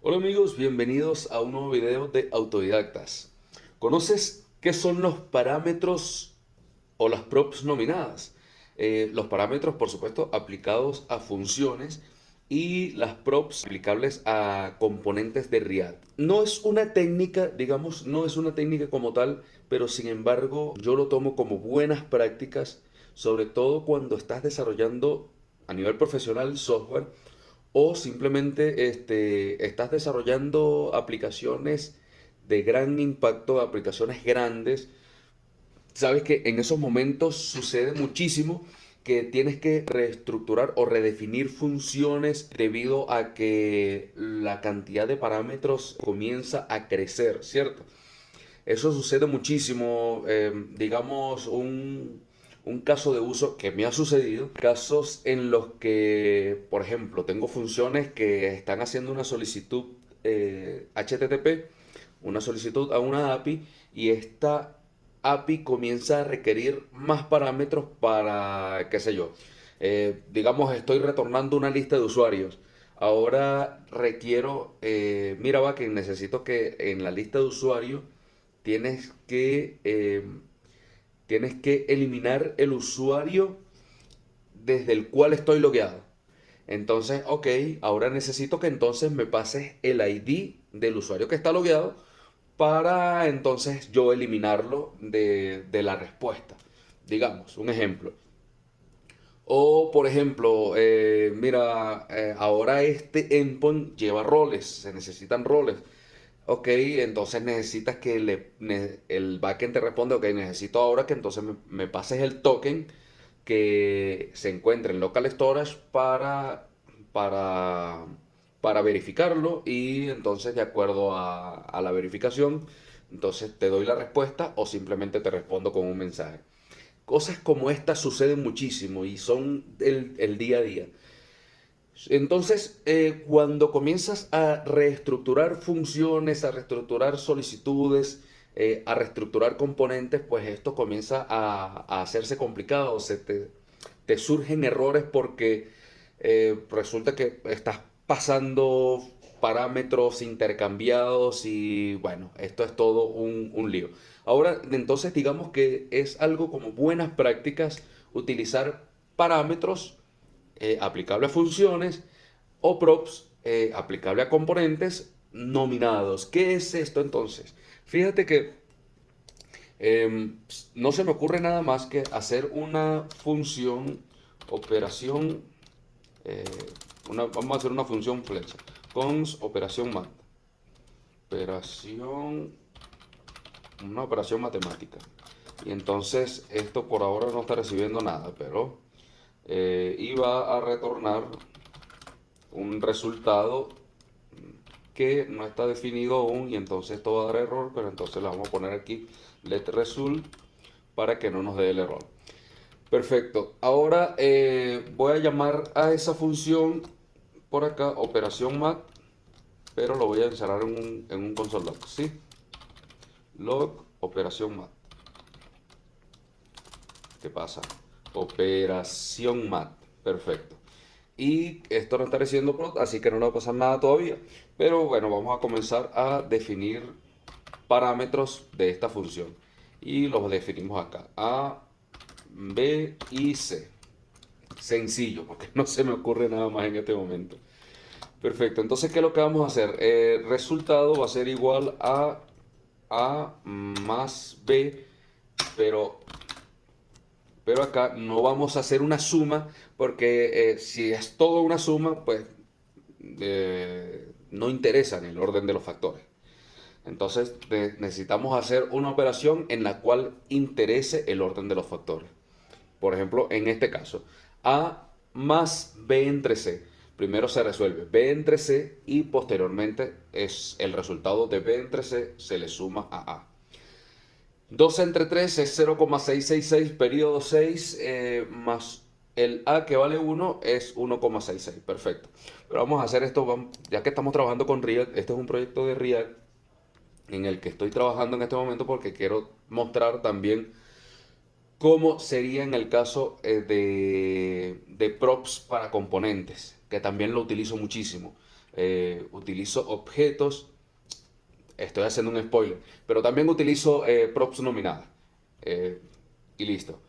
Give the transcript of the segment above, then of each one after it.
Hola amigos, bienvenidos a un nuevo video de Autodidactas. ¿Conoces qué son los parámetros o las props nominadas? Los parámetros, por supuesto, aplicados a funciones y las props aplicables a componentes de React. No es una técnica, digamos, no es una técnica como tal, pero sin embargo yo lo tomo como buenas prácticas, sobre todo cuando estás desarrollando a nivel profesional software o simplemente estás desarrollando aplicaciones de gran impacto, aplicaciones grandes. Sabes que en esos momentos sucede muchísimo que tienes que reestructurar o redefinir funciones debido a que la cantidad de parámetros comienza a crecer, ¿cierto? Eso sucede muchísimo, digamos, un caso de uso que me ha sucedido, casos en los que, por ejemplo, tengo funciones que están haciendo una solicitud HTTP, una solicitud a una API, y esta API comienza a requerir más parámetros para, qué sé yo, digamos, estoy retornando una lista de usuarios. Ahora requiero, mira, va, que necesito que en la lista de usuarios tienes que eliminar el usuario desde el cual estoy logueado. Entonces, ok, ahora necesito que entonces me pases el ID del usuario que está logueado para entonces yo eliminarlo de la respuesta. Digamos, un ejemplo. O, por ejemplo, mira, ahora este endpoint lleva roles, se necesitan roles. Ok, entonces necesitas que el backend te responde, ok, necesito ahora que entonces me pases el token que se encuentra en local storage para, para verificarlo, y entonces de acuerdo a la verificación, entonces te doy la respuesta o simplemente te respondo con un mensaje. Cosas como estas suceden muchísimo y son el día a día. Entonces, cuando comienzas a reestructurar funciones, a reestructurar solicitudes, a reestructurar componentes, pues esto comienza a hacerse complicado, te surgen errores porque resulta que estás pasando parámetros intercambiados y bueno, esto es todo un lío. Ahora, entonces digamos que es algo como buenas prácticas utilizar parámetros aplicable a funciones o props aplicable a componentes nominados. ¿Qué es esto entonces? Fíjate que no se me ocurre nada más que hacer una función, operación, eh, vamos a hacer una función flecha, cons operación mat, operación, una operación matemática. Y entonces esto por ahora no está recibiendo nada, pero iba a retornar un resultado que no está definido aún, y entonces esto va a dar error, pero entonces le vamos a poner aquí let result para que no nos dé el error. Perfecto. Ahora voy a llamar a esa función por acá operación mat, pero lo voy a encerrar en un console log, ¿sí? Log operación mat. ¿Qué pasa? Operación mat. Perfecto. Y esto no está recibiendo plot, así que no nos va a pasar nada todavía. Pero bueno, vamos a comenzar a definir parámetros de esta función. Y los definimos acá. A, B y C. Sencillo, porque no se me ocurre nada más en este momento. Perfecto, entonces, ¿qué es lo que vamos a hacer? Resultado va a ser igual a A más B, pero acá no vamos a hacer una suma, porque si es todo una suma, pues no interesa en el orden de los factores. Entonces necesitamos hacer una operación en la cual interese el orden de los factores. Por ejemplo, en este caso, A más B entre C. Primero se resuelve B entre C y posteriormente es el resultado de B entre C se le suma a A. 2 entre 3 es 0,666, periodo 6, más el A que vale 1 es 1,66. Perfecto. Pero vamos a hacer esto, ya que estamos trabajando con React. Este es un proyecto de React en el que estoy trabajando en este momento porque quiero mostrar también cómo sería en el caso de props para componentes, que también lo utilizo muchísimo. utilizo objetos, estoy haciendo un spoiler, pero también utilizo props nominadas. Eh, y listo.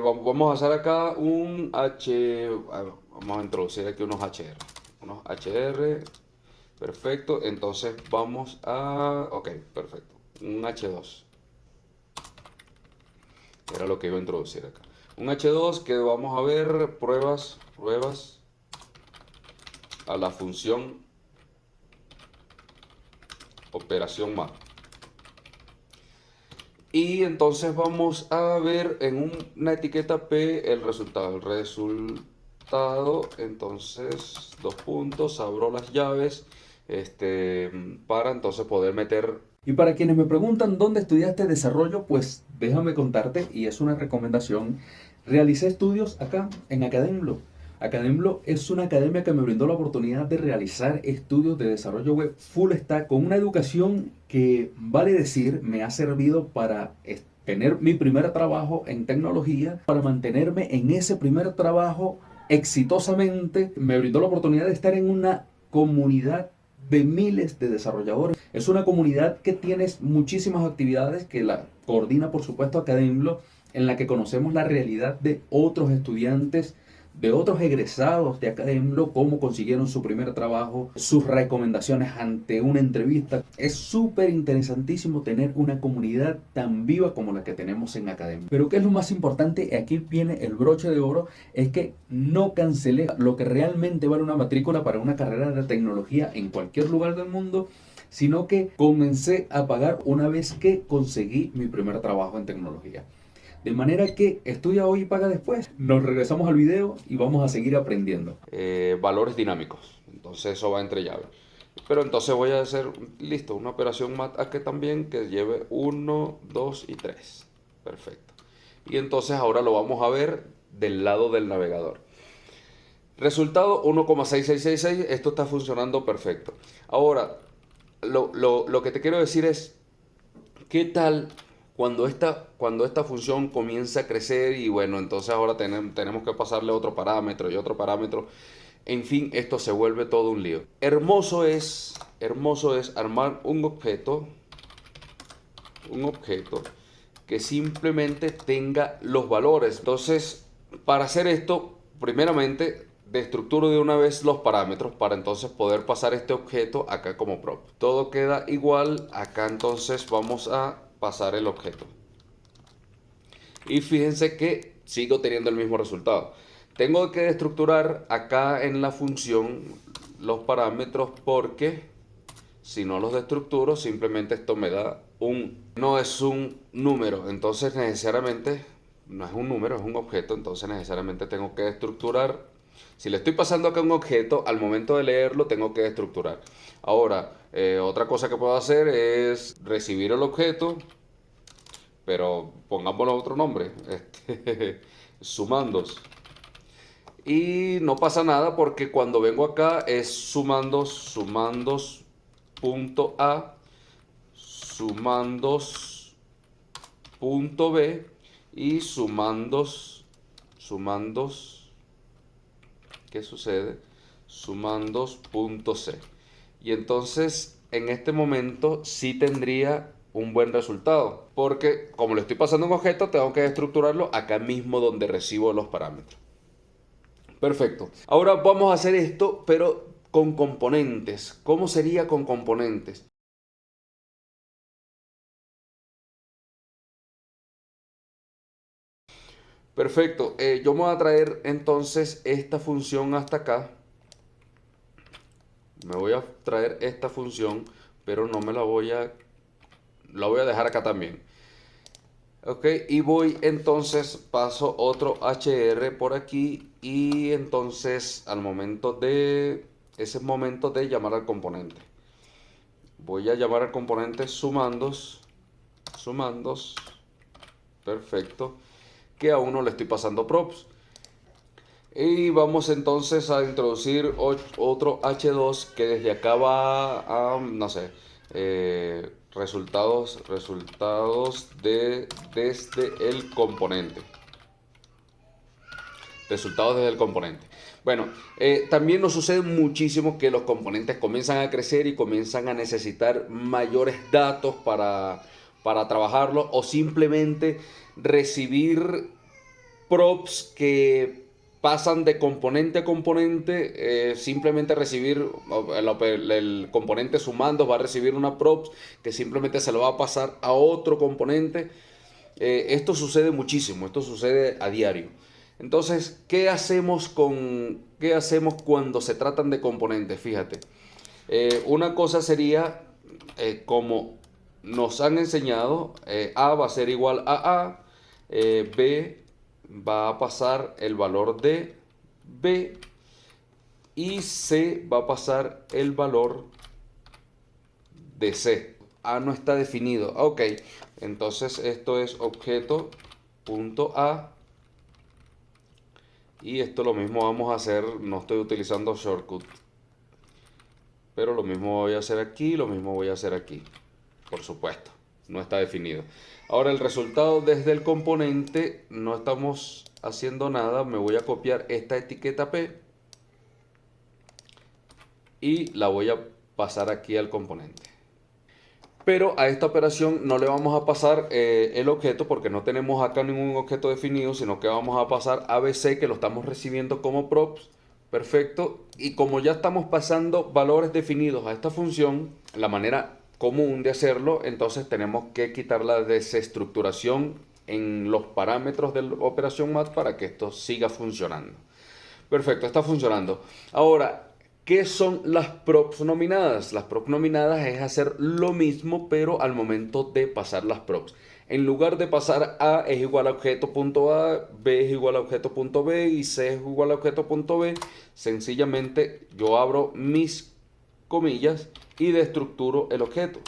Vamos a hacer acá un vamos a introducir aquí unos HR. Unos HR. Perfecto. Entonces vamos a... Ok, perfecto. Un H2. Era lo que iba a introducir acá. Un H2 que vamos a ver pruebas a la función operación MAT. Y entonces vamos a ver en una etiqueta P el resultado. El resultado, entonces, dos puntos, abro las llaves, para entonces poder meter. Y para quienes me preguntan dónde estudiaste desarrollo, pues déjame contarte, y es una recomendación, realicé estudios acá en Academlo. Academlo es una academia que me brindó la oportunidad de realizar estudios de desarrollo web full stack con una educación que, vale decir, me ha servido para tener mi primer trabajo en tecnología, para mantenerme en ese primer trabajo exitosamente. Me brindó la oportunidad de estar en una comunidad de miles de desarrolladores. Es una comunidad que tiene muchísimas actividades, que la coordina por supuesto Academlo, en la que conocemos la realidad de otros estudiantes, de otros egresados de Academlo, cómo consiguieron su primer trabajo, sus recomendaciones ante una entrevista. Es súper interesantísimo tener una comunidad tan viva como la que tenemos en Academlo. Pero ¿qué es lo más importante? Aquí viene el broche de oro, es que no cancelé lo que realmente vale una matrícula para una carrera de tecnología en cualquier lugar del mundo, sino que comencé a pagar una vez que conseguí mi primer trabajo en tecnología. De manera que estudia hoy y paga después. Nos regresamos al video y vamos a seguir aprendiendo. Valores dinámicos. Entonces eso va entre llaves. Pero entonces voy a hacer, listo, una operación MAT aquí también que lleve 1, 2 y 3. Perfecto. Y entonces ahora lo vamos a ver del lado del navegador. Resultado 1,6666. Esto está funcionando perfecto. Ahora, lo que te quiero decir es, ¿qué tal cuando esta función comienza a crecer y bueno, entonces ahora tenemos que pasarle otro parámetro y otro parámetro? En fin, esto se vuelve todo un lío. Hermoso es armar un objeto que simplemente tenga los valores. Entonces, para hacer esto, primeramente destructuro de una vez los parámetros para entonces poder pasar este objeto acá como prop. Todo queda igual. Acá entonces vamos a pasar el objeto. Y fíjense que sigo teniendo el mismo resultado. Tengo que destructurar acá en la función los parámetros porque si no los destructuro, simplemente esto me da no es un número. Entonces necesariamente, no es un número, es un objeto. Entonces necesariamente tengo que destructurar. Si le estoy pasando acá un objeto, al momento de leerlo tengo que destructurar. Ahora, otra cosa que puedo hacer es recibir el objeto, pero pongámosle otro nombre, sumandos. Y no pasa nada porque cuando vengo acá es sumandos.a, sumandos.b y sumandos, ¿qué sucede? Sumandos.c. Y entonces en este momento sí tendría un buen resultado, porque como le estoy pasando un objeto, tengo que estructurarlo acá mismo donde recibo los parámetros. Perfecto. Ahora vamos a hacer esto, pero con componentes. ¿Cómo sería con componentes? Perfecto. Yo me voy a traer entonces esta función hasta acá. Me voy a traer esta función, pero no me la voy a dejar acá también. Ok, y voy entonces, paso otro HR por aquí y entonces ese es momento de llamar al componente. Voy a llamar al componente sumandos, perfecto, que a uno le estoy pasando props. Y vamos entonces a introducir otro H2 que desde acá va a, no sé, resultados desde el componente. resultados desde el componente. Bueno, también nos sucede muchísimo que los componentes comienzan a crecer y comienzan a necesitar mayores datos para trabajarlo, o simplemente recibir props que pasan de componente a componente. Simplemente recibir el componente sumando va a recibir una props que simplemente se lo va a pasar a otro componente. Esto sucede muchísimo, esto sucede a diario. Entonces, qué hacemos cuando se tratan de componentes? Fíjate, una cosa sería, como nos han enseñado, A va a ser igual a A, B va a pasar el valor de B y C va a pasar el valor de C. A no está definido. Ok, entonces esto es objeto.a y esto lo mismo vamos a hacer. No estoy utilizando shortcut, pero lo mismo voy a hacer aquí, lo mismo voy a hacer aquí. Por supuesto, no está definido. Ahora el resultado desde el componente, no estamos haciendo nada. Me voy a copiar esta etiqueta P y la voy a pasar aquí al componente. Pero a esta operación no le vamos a pasar el objeto, porque no tenemos acá ningún objeto definido, sino que vamos a pasar ABC, que lo estamos recibiendo como props. Perfecto. Y como ya estamos pasando valores definidos a esta función, la manera común de hacerlo, entonces tenemos que quitar la desestructuración en los parámetros de la operación math para que esto siga funcionando. Perfecto, está funcionando. Ahora, ¿qué son las props nominadas? Las props nominadas es hacer lo mismo, pero al momento de pasar las props. En lugar de pasar A es igual a objeto.a, B es igual a objeto.b y C es igual a objeto.b, sencillamente yo abro mis comillas y desestructuro el objeto.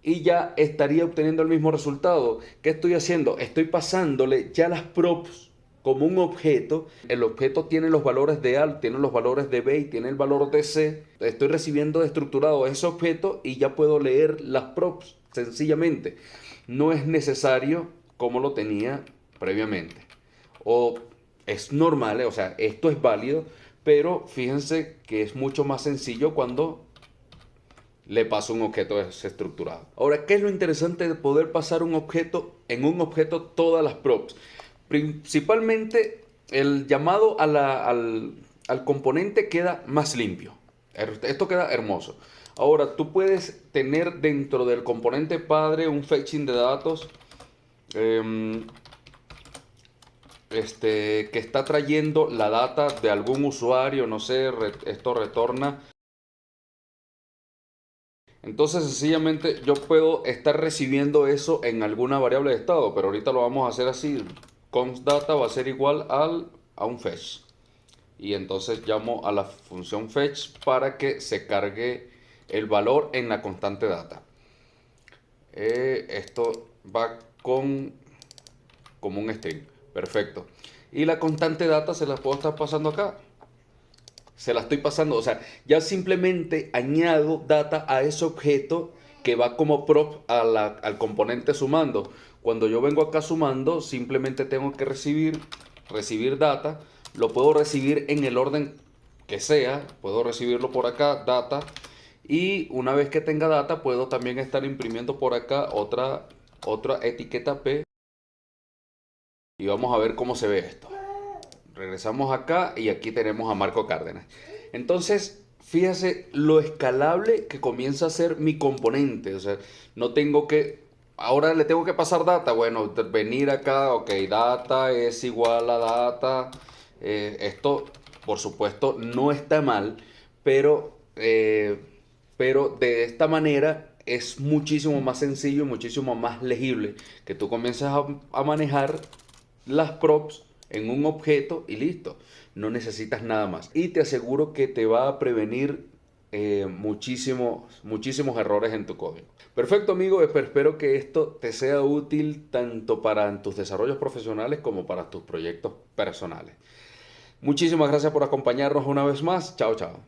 Y ya estaría obteniendo el mismo resultado. ¿Qué estoy haciendo? Estoy pasándole ya las props como un objeto. El objeto tiene los valores de A, tiene los valores de B y tiene el valor de C. Estoy recibiendo estructurado ese objeto y ya puedo leer las props sencillamente. No es necesario como lo tenía previamente. O es normal, o sea, esto es válido, pero fíjense que es mucho más sencillo cuando le paso un objeto desestructurado. Ahora, ¿qué es lo interesante de poder pasar un objeto en un objeto todas las props? Principalmente el llamado al componente queda más limpio. Esto queda hermoso. Ahora, tú puedes tener dentro del componente padre un fetching de datos que está trayendo la data de algún usuario, no sé, esto retorna. Entonces, sencillamente yo puedo estar recibiendo eso en alguna variable de estado, pero ahorita lo vamos a hacer así. Const data va a ser igual a un fetch. Y entonces llamo a la función fetch para que se cargue el valor en la constante data. Esto va como un string. Perfecto. Y la constante data se la puedo estar pasando acá. Se la estoy pasando, o sea, ya simplemente añado data a ese objeto que va como prop al componente sumando. Cuando yo vengo acá sumando, simplemente tengo que recibir data. Lo puedo recibir en el orden que sea, puedo recibirlo por acá, data. Y una vez que tenga data, puedo también estar imprimiendo por acá otra etiqueta P. Y vamos a ver cómo se ve esto. Regresamos acá y aquí tenemos a Marco Cárdenas. Entonces, fíjese lo escalable que comienza a ser mi componente. O sea, no tengo que... Ahora le tengo que pasar data. Bueno, venir acá, ok, data es igual a data. Esto, por supuesto, no está mal, pero de esta manera es muchísimo más sencillo y muchísimo más legible que tú comiences a manejar las props en un objeto y listo. No necesitas nada más. Y te aseguro que te va a prevenir muchísimos errores en tu código. Perfecto, amigo. Espero que esto te sea útil tanto para tus desarrollos profesionales como para tus proyectos personales. Muchísimas gracias por acompañarnos una vez más. Chao, chao.